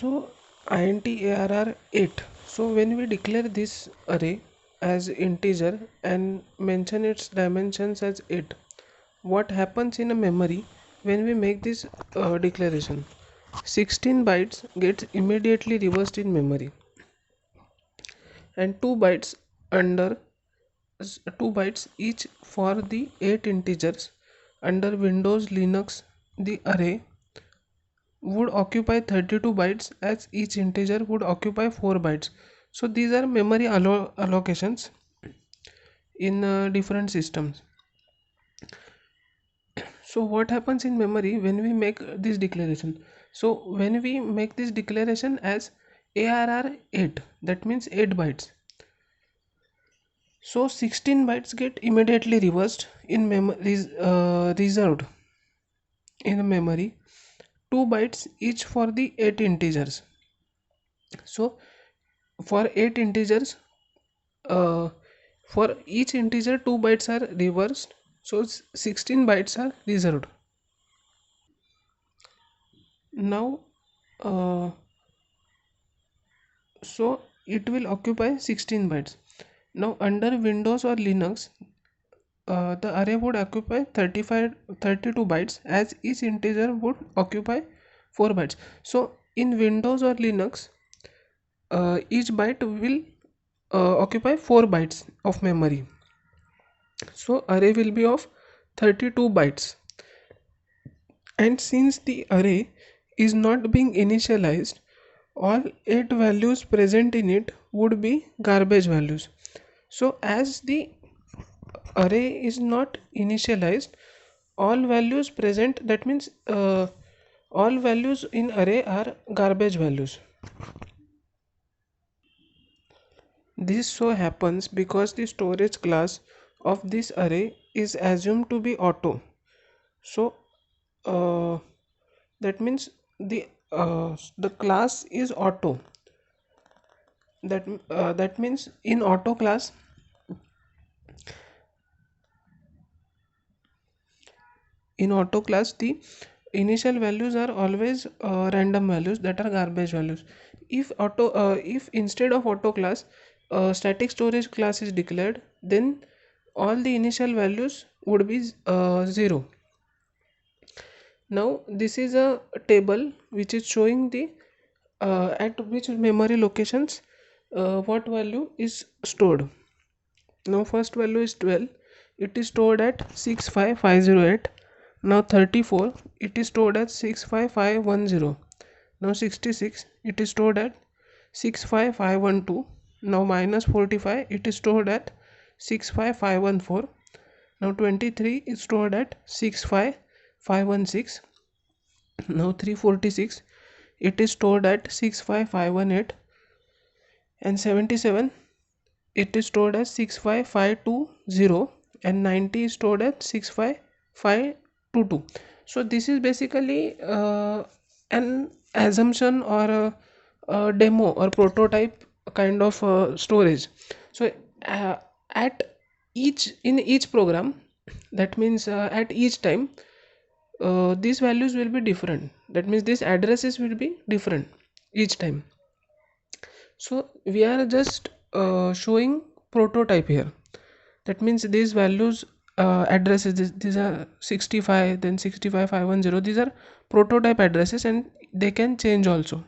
So int arr 8. So when we declare this array as integer and mention its dimensions as 8, what happens in a memory when we make this declaration? 16 bytes gets immediately reversed in memory, and 2 bytes under 2 bytes each for the 8 integers. Under Windows Linux, the array would occupy 32 bytes as each integer would occupy 4 bytes. So these are memory allocations in different systems. So what happens in memory when we make this declaration? So when we make this declaration as ARR 8, that means 8 bytes. So 16 bytes get immediately reversed in memory, reserved in memory, 2 bytes each for the 8 integers. So for 8 integers, uh, for each integer 2 bytes are reversed, so 16 bytes are reserved. Now so it will occupy 16 bytes. Now under Windows or Linux, the array would occupy 32 bytes as each integer would occupy 4 bytes. So in Windows or Linux, each byte will occupy 4 bytes of memory. So array will be of 32 bytes, and since the array is not being initialized, all 8 values present in it would be garbage values. So as the array is not initialized, all values present, that means all values in array are garbage values. This so happens because the storage class of this array is assumed to be auto. So uh, that means the class is auto. That means in auto class, the initial values are always random values, that are garbage values. If instead of auto class, static storage class is declared, then all the initial values would be 0. Now this is a table which is showing the at which memory locations what value is stored. Now first value is 12, it is stored at 65508. Now 34, it is stored at 65510. Now 66, it is stored at 65512. Now minus 45, it is stored at 65514. Now 23 is stored at 65516. Now 346, it is stored at 65518. And 77, it is stored as 65520, and 90 is stored at 65522. So this is basically an assumption or a demo or prototype kind of storage. So uh, at each program, that means at each time, these values will be different. That means these addresses will be different each time. So we are just showing prototype here. That means these values, addresses, these are 65, then 65510, these are prototype addresses and they can change also.